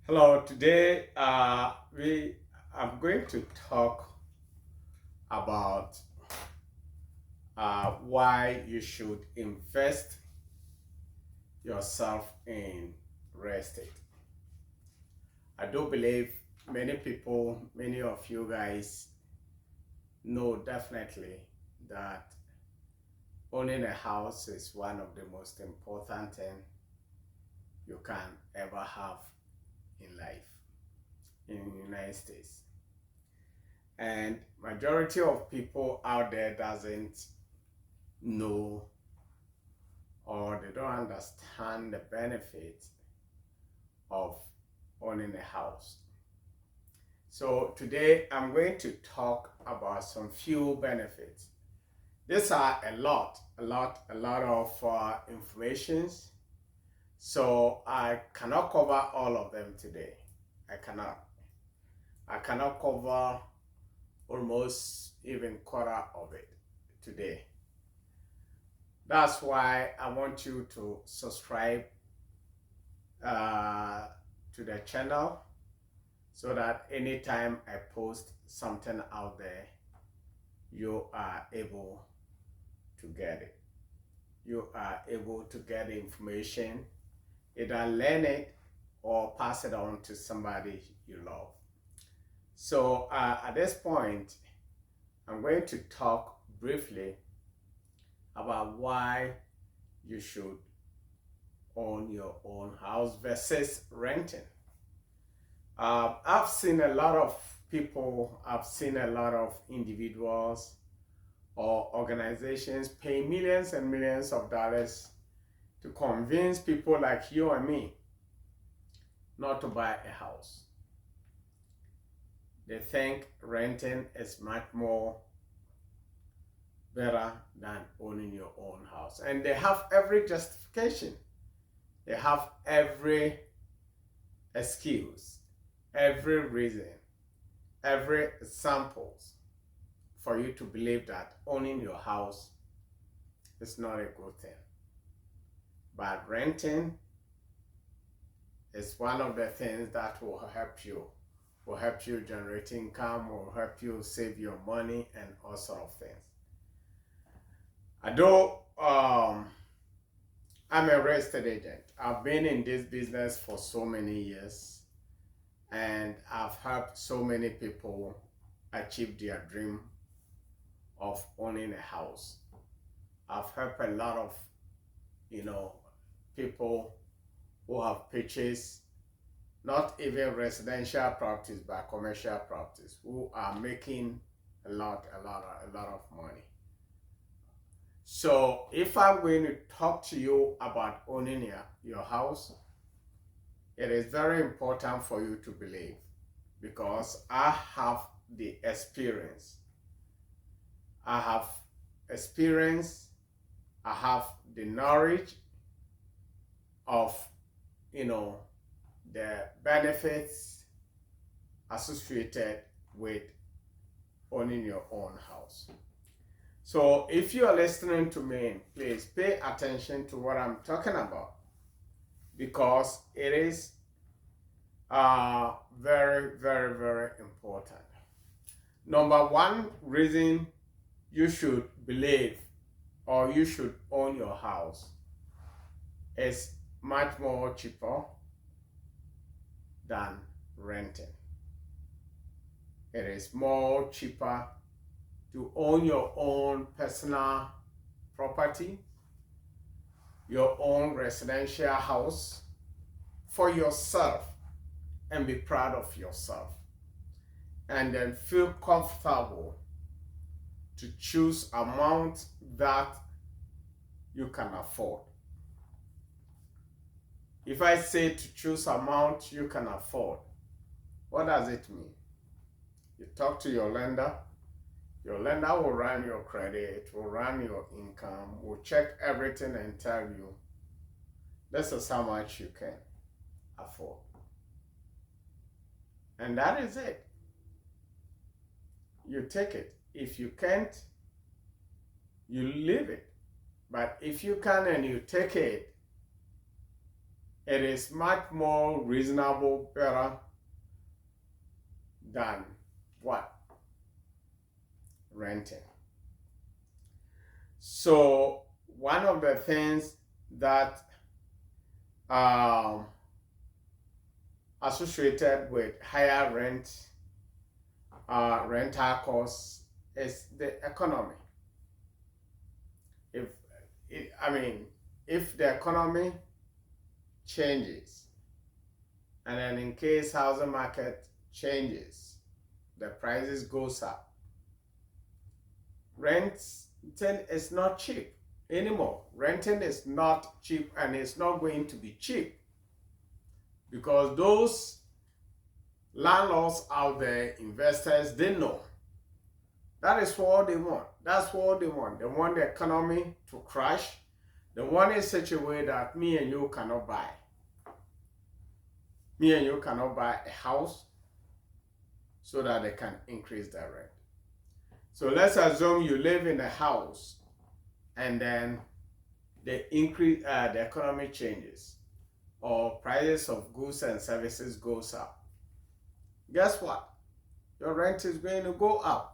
Hello, today I'm going to talk about why you should invest yourself in real estate. I do believe many people, many of you guys know definitely that owning a house is one of the most important things you can ever have in life in the United States. And majority of people out there doesn't know or they don't understand the benefits of owning a house. So today I'm going to talk about some few benefits. These are a lot of informations. So I cannot cover all of them today. I cannot. I cannot cover almost even quarter of it today. That's why I want you to subscribe to the channel so that anytime I post something out there, you are able to get it. You are able to get the information, either learn it or pass it on to somebody you love. So at this point, I'm going to talk briefly about why you should own your own house versus renting. I've seen a lot of people, I've seen a lot of individuals or organizations pay millions and millions of dollars to convince people like you and me not to buy a house. They think renting is much more better than owning your own house. And they have every justification. They have every excuse, every reason, every examples for you to believe that owning your house is not a good thing. But renting is one of the things that will help you generate income, will help you save your money and all sort of things. Although I'm a real estate agent, I've been in this business for so many years and I've helped so many people achieve their dream of owning a house. I've helped a lot of, people who have purchased not even residential properties but commercial properties who are making a lot of money. So if I'm going to talk to you about owning your house, it is very important for you to believe because I have the experience. I have experience, I have the knowledge of, the benefits associated with owning your own house. So if you are listening to me, please pay attention to what I'm talking about because it is very important. Number one reason you should believe or you should own your house is much more cheaper than renting. It is more cheaper to own your own personal property, your own residential house for yourself and be proud of yourself. And then feel comfortable to choose amount that you can afford. If I say to choose amount you can afford, what does it mean? You talk to your lender will run your credit, will run your income, will check everything and tell you this is how much you can afford. And that is it. You take it. If you can't, you leave it. But if you can and you take it, It is much more reasonable, better than what? Renting. So one of the things that um, associated with higher rental costs is the economy. If I mean, if the economy changes, and then in case housing market changes, the prices goes up. Renting is not cheap anymore. Renting is not cheap, and it's not going to be cheap because those landlords out there, investors, they know that is what they want. That's what they want. They want the economy to crash. They want it in such a way that me and you cannot buy. Me and you cannot buy a house so that they can increase their rent. So let's assume you live in a house and then the economy changes or prices of goods and services goes up. Guess what? Your rent is going to go up.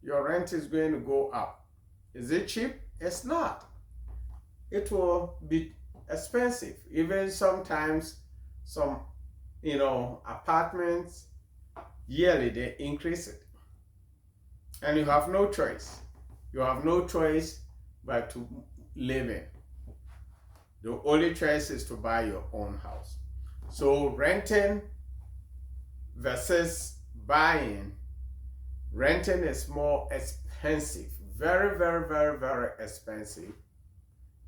Your rent is going to go up. Is it cheap? It's not. It will be expensive. Even sometimes some, apartments, yearly they increase it. And you have no choice. You have no choice but to live in. The only choice is to buy your own house. So renting versus buying, renting is more expensive, very, very, very, very expensive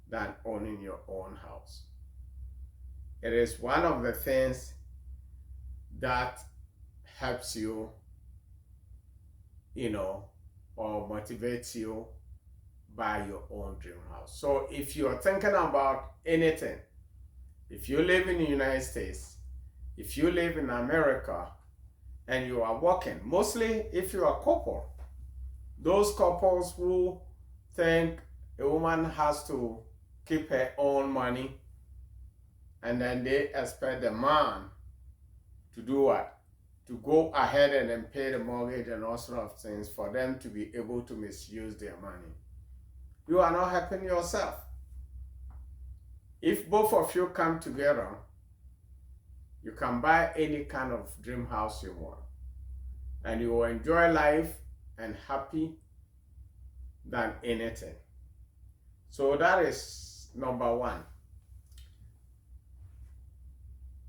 than owning your own house. It is one of the things that helps you, or motivates you buy your own dream house. So if you're thinking about anything, if you live in the United States, if you live in America, and you are working, mostly if you are a couple, those couples who think a woman has to keep her own money and then they expect the man to do what? To go ahead and then pay the mortgage and all sorts of things for them to be able to misuse their money. You are not helping yourself. If both of you come together, you can buy any kind of dream house you want. And you will enjoy life and happy than anything. So that is number one.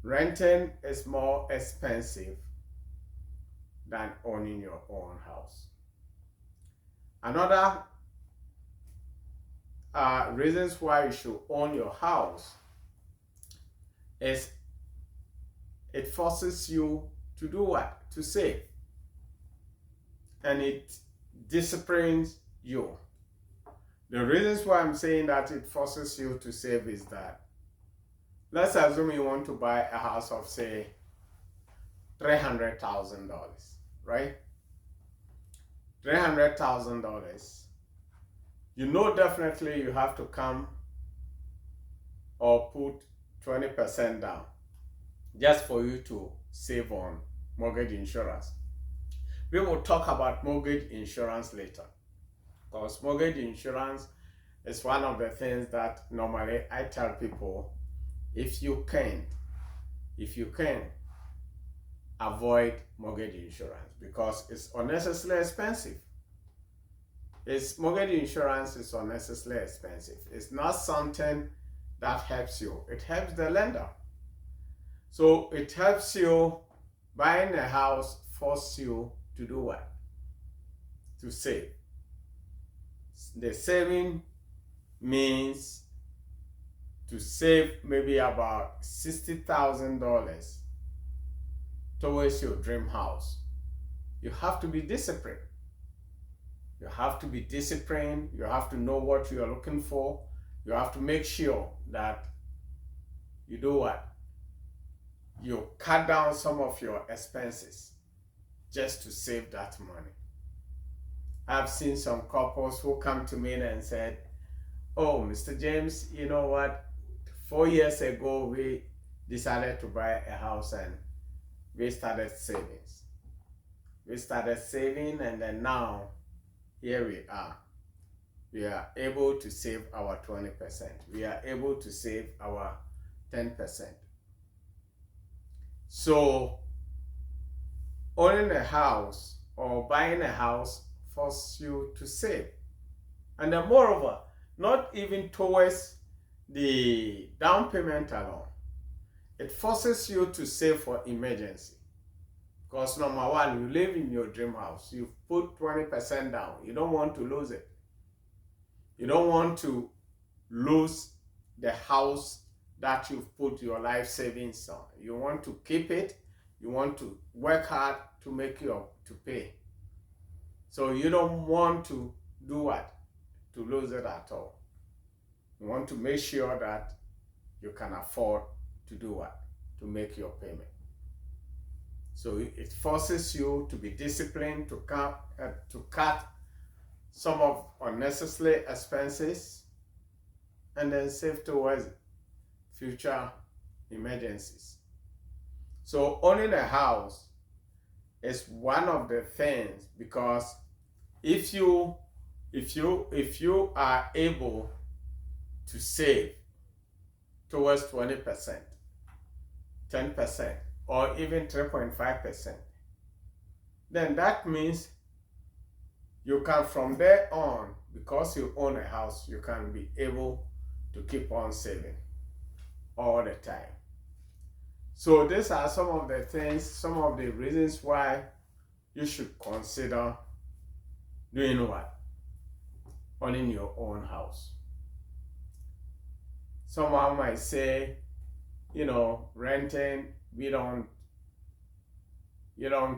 Renting is more expensive than owning your own house. Another reasons why you should own your house is it forces you to do what? To save. And it disciplines you. The reasons why I'm saying that it forces you to save is that, let's assume you want to buy a house of, say, $300,000, right? $300,000. You know definitely you have to come or put 20% down just for you to save on mortgage insurance. We will talk about mortgage insurance later, because mortgage insurance is one of the things that normally I tell people, if you can avoid mortgage insurance, because it's unnecessarily expensive. Mortgage insurance is unnecessarily expensive. It's not something that helps you. It helps the lender. So it helps you. Buying a house forces you to do what? To save. The saving means to save maybe about $60,000 towards your dream house. You have to be disciplined. You have to be disciplined. You have to know what you are looking for. You have to make sure that you do what? You cut down some of your expenses just to save that money. I've seen some couples who come to me and said, "Oh, Mr. James, you know what? 4 years ago, we decided to buy a house and we started savings. We started saving, and then now here we are. We are able to save our 20%. We are able to save our 10%. So owning a house or buying a house forces you to save. And then moreover, not even towards the down payment alone. It forces you to save for emergency. Because number one, you live in your dream house. You put 20% down. You don't want to lose it. You don't want to lose the house that you've put your life savings on. You want to keep it. You want to work hard to to pay. So you don't want to do what? To lose it at all. You want to make sure that you can afford to do what? To make your payment. So it forces you to be disciplined, to cut some of unnecessary expenses, and then save towards future emergencies. So owning a house is one of the things, because if you are able to save towards 20%, 10%, or even 3.5%, then that means you can, from there on, because you own a house, you can be able to keep on saving all the time. So these are some of the things, some of the reasons why you should consider doing what? Owning your own house. Someone might say, renting, you don't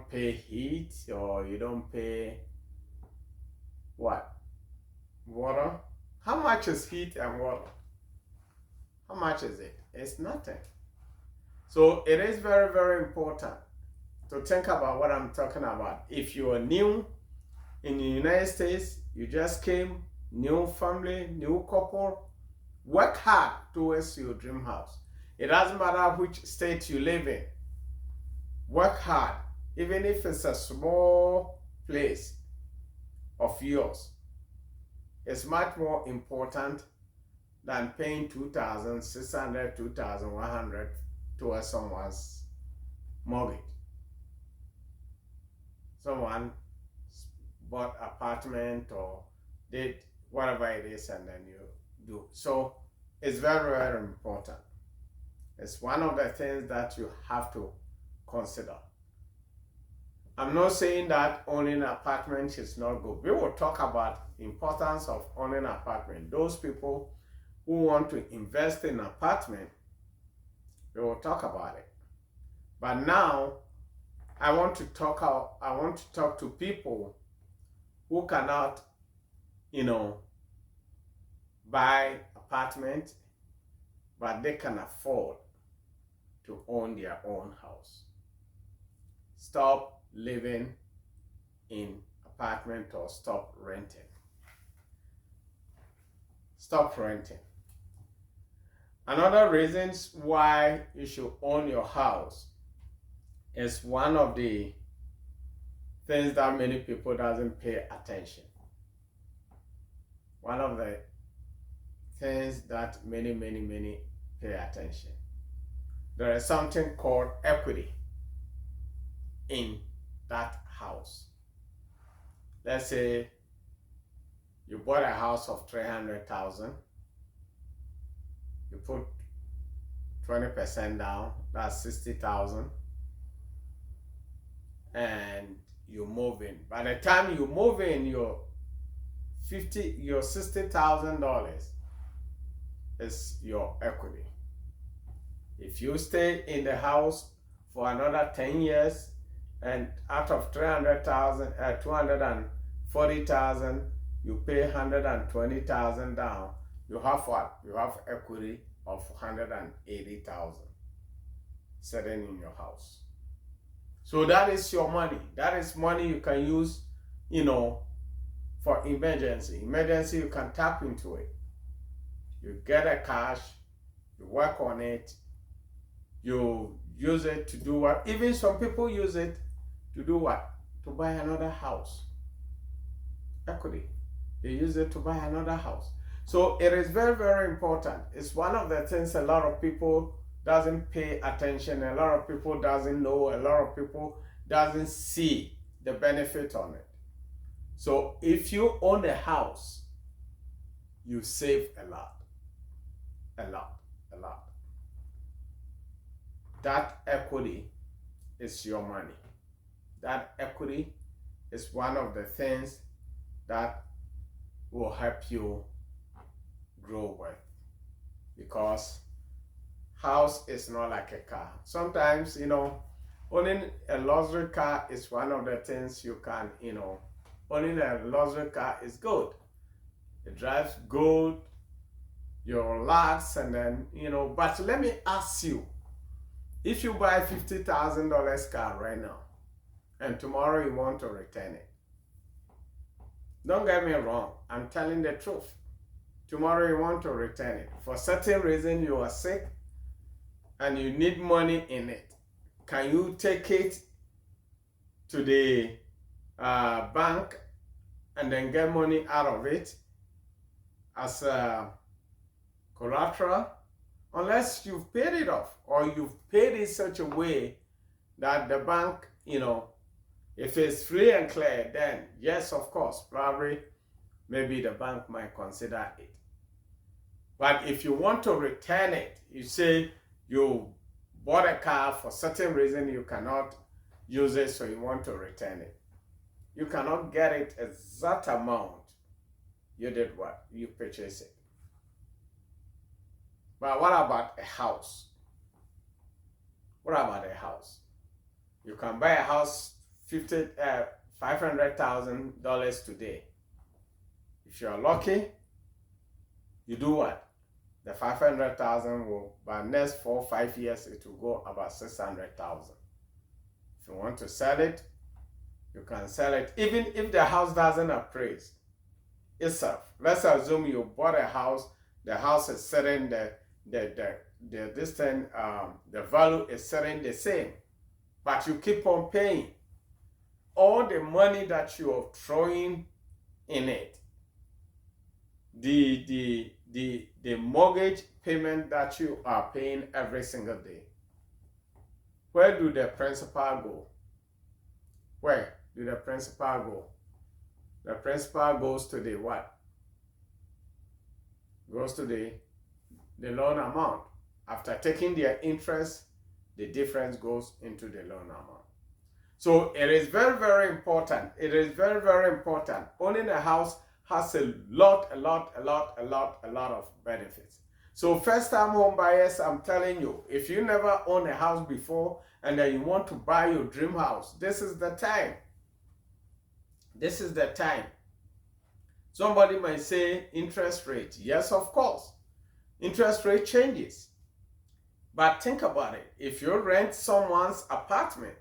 pay heat, or you don't pay what? Water. How much is heat and water? How much is it? It's nothing. So it is very, very important to think about what I'm talking about. If you are new in the United States, you just came, new family, new couple, work hard towards your dream house. It doesn't matter which state you live in. Work hard, even if it's a small place of yours. It's much more important than paying $2,600, $2,100 towards someone's mortgage. Someone bought apartment or did whatever it is, and then you do. So it's very, very important. It's one of the things that you have to consider. I'm not saying that owning an apartment is not good. We will talk about the importance of owning an apartment. Those people who want to invest in an apartment, we will talk about it. But now, I want to talk to people who cannot, buy apartment, but they can afford to own their own house. Stop living in apartment, or stop renting. Stop renting. Another reasons why you should own your house is one of the things that many people doesn't pay attention. One of the things that many pay attention. There is something called equity in that house. Let's say you bought a house of $300,000. You put 20% down, that's $60,000, and you move in. By the time you move in, your $60,000 is your equity. If you stay in the house for another 10 years, and out of 240,000, you pay 120,000 down, you have what? You have equity of 180,000 sitting in your house. So that is your money. That is money you can use, for emergency. Emergency, you can tap into it. You get a cash, You work on it. You use it to do what? Even some people use it to do what? To buy another house. Equity. They use it to buy another house. So it is very, very important. It's one of the things a lot of people doesn't pay attention. A lot of people doesn't know. A lot of people doesn't see the benefit on it. So if you own a house, you save a lot. A lot. A lot. That equity is your money. That equity is one of the things that will help you grow wealth, because house is not like a car. Sometimes, owning a luxury car is one of the things you can, owning a luxury car is good. It drives good, you relax, and then, but let me ask you, if you buy $50,000 car right now, and tomorrow you want to return it, don't get me wrong, I'm telling the truth. Tomorrow you want to return it. For certain reason you are sick and you need money in it. Can you take it to the bank and then get money out of it as collateral? Unless you've paid it off, or you've paid it such a way that the bank, if it's free and clear, then yes, of course, probably maybe the bank might consider it. But if you want to return it, you say you bought a car for certain reason, you cannot use it, so you want to return it. You cannot get it exact amount. You did what? You purchased it. But what about a house? What about a house? You can buy a house $500,000 today. If you're lucky, you do what? The 500,000 will, by next 4 or 5 years, it will go about 600,000. If you want to sell it, you can sell it, even if the house doesn't appraise itself. Let's assume you bought a house, the house is selling, the value is selling the same, but you keep on paying. All the money that you are throwing in it, the mortgage payment that you are paying every single day, where do the principal go? Where do the principal go? The principal goes to the what? Goes to the loan amount. After taking their interest, the difference goes into the loan amount. So it is very, very important. It is very, very important. Owning a house has a lot of benefits. So first-time home buyers, I'm telling you, if you never owned a house before and then you want to buy your dream house, this is the time. This is the time. Somebody might say interest rate. Yes, of course. Interest rate changes. But think about it. If you rent someone's apartment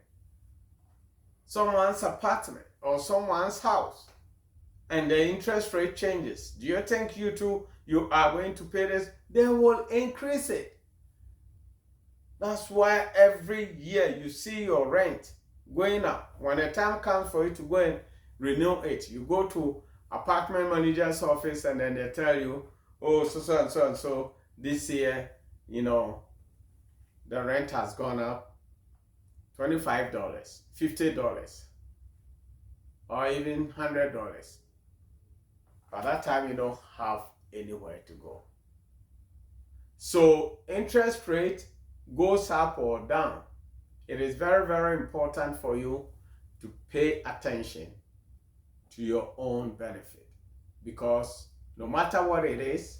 or someone's house, and the interest rate changes, do you think you are going to pay this? They will increase it. That's why every year you see your rent going up. When the time comes for you to go and renew it, you go to apartment manager's office and then they tell you, oh, so and so and so, this year, the rent has gone up $25, $50, or even $100. By that time, you don't have anywhere to go. So interest rate goes up or down. It is very, very important for you to pay attention to your own benefit, because no matter what it is,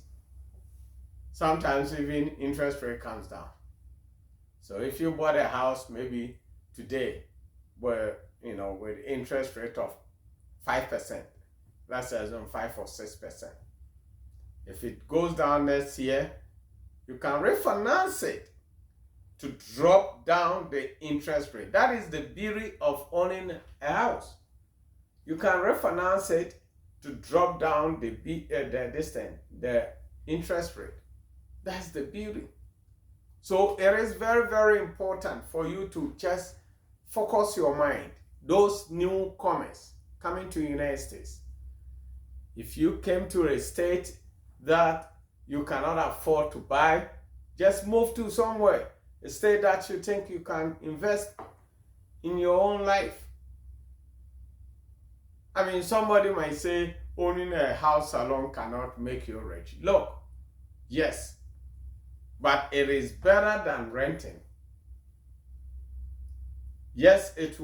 sometimes even interest rate comes down. So if you bought a house maybe today where, with interest rate of 5%, let's assume 5 or 6%. If it goes down next year, you can refinance it to drop down the interest rate. That is the beauty of owning a house. You can refinance it to drop down the interest rate. That's the beauty. So it is very, very important for you to just focus your mind. Those newcomers coming to the United States, if you came to a state that you cannot afford to buy, just move to somewhere, a state that you think you can invest in your own life. I mean, somebody might say owning a house alone cannot make you rich. Look, yes, but it is better than renting. Yes, it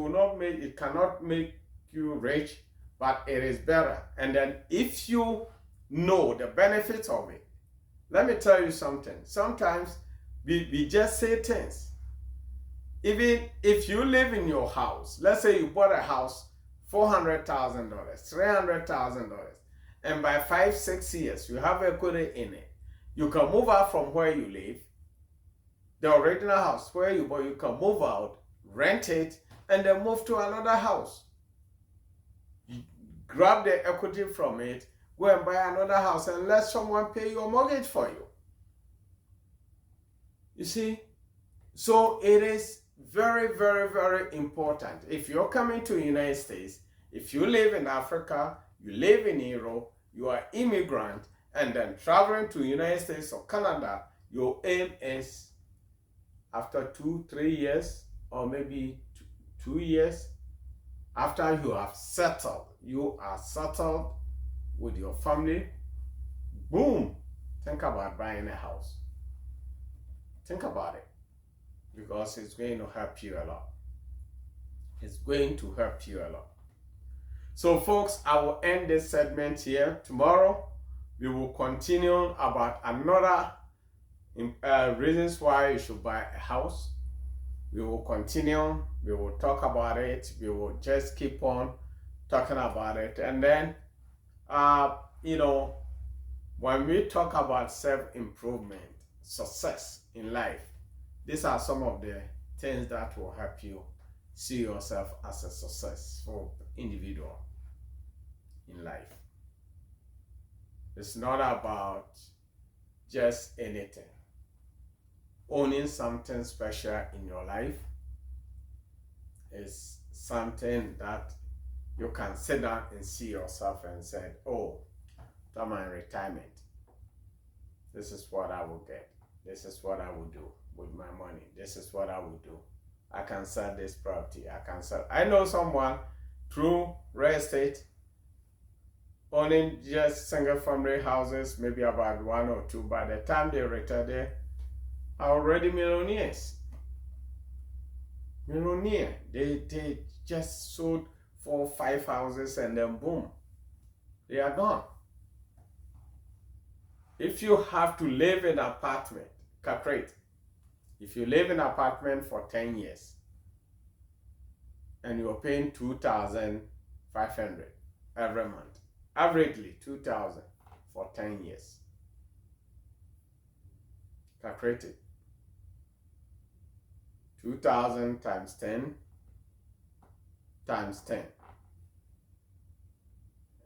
cannot make you rich, but it is better. And then if you know the benefits of it, let me tell you something. Sometimes we just say things. Even if you live in your house, let's say you bought a house, $400,000, $300,000, and by 5-6 years you have equity in it, you can move out from where you live, the original house where you bought, you can move out, rent it, and then move to another house. You grab the equity from it, go and buy another house, and let someone pay your mortgage for you. You see? So it is very, very, very important. If you're coming to the United States, if you live in Africa, you live in Europe, you are immigrant, and then traveling to the United States or Canada, your aim is after 2-3 years, or maybe 2 years, after you have settled, you are settled with your family, boom, think about buying a house. Think about it, because it's going to help you a lot. It's going to help you a lot. So folks, I will end this segment here. Tomorrow, we will continue about another reasons why you should buy a house. We will continue. We will talk about it. We will just keep on talking about it. And then, when we talk about self-improvement, success in life, these are some of the things that will help you see yourself as a successful individual in life. It's not about just anything. Owning something special in your life is something that you can sit down and see yourself and say, oh, after my retirement, this is what I will get. This is what I will do with my money. This is what I will do. I can sell this property. I know someone through real estate owning just single family houses, maybe about 1 or 2. By the time they retire, they are already millionaires. They just sold 4 or 5 houses and then boom, they are gone. If you have to live in an apartment, calculate. If you live in an apartment for 10 years and you're paying $2,500 every month, averagely $2,000 for 10 years, calculate it. 2,000 times 10 times 10,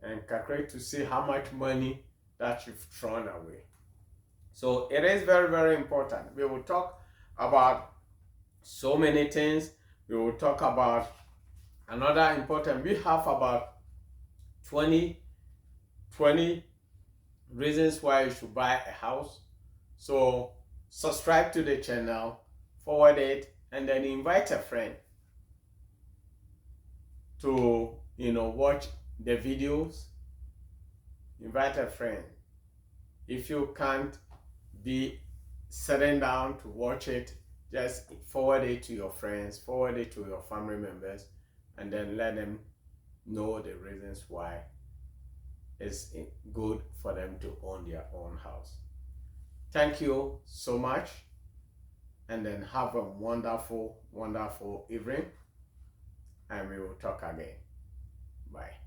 and calculate to see how much money that you've thrown away. So it is very, very important. We will talk about so many things. We will talk about another important, we have about 20 reasons why you should buy a house. So subscribe to the channel, forward it, and then invite a friend to watch the videos. Invite a friend. If you can't be sitting down to watch it, just forward it to your friends, forward it to your family members, and then let them know the reasons why it's good for them to own their own house. Thank you so much, and then have a wonderful, wonderful evening, and we will talk again. Bye.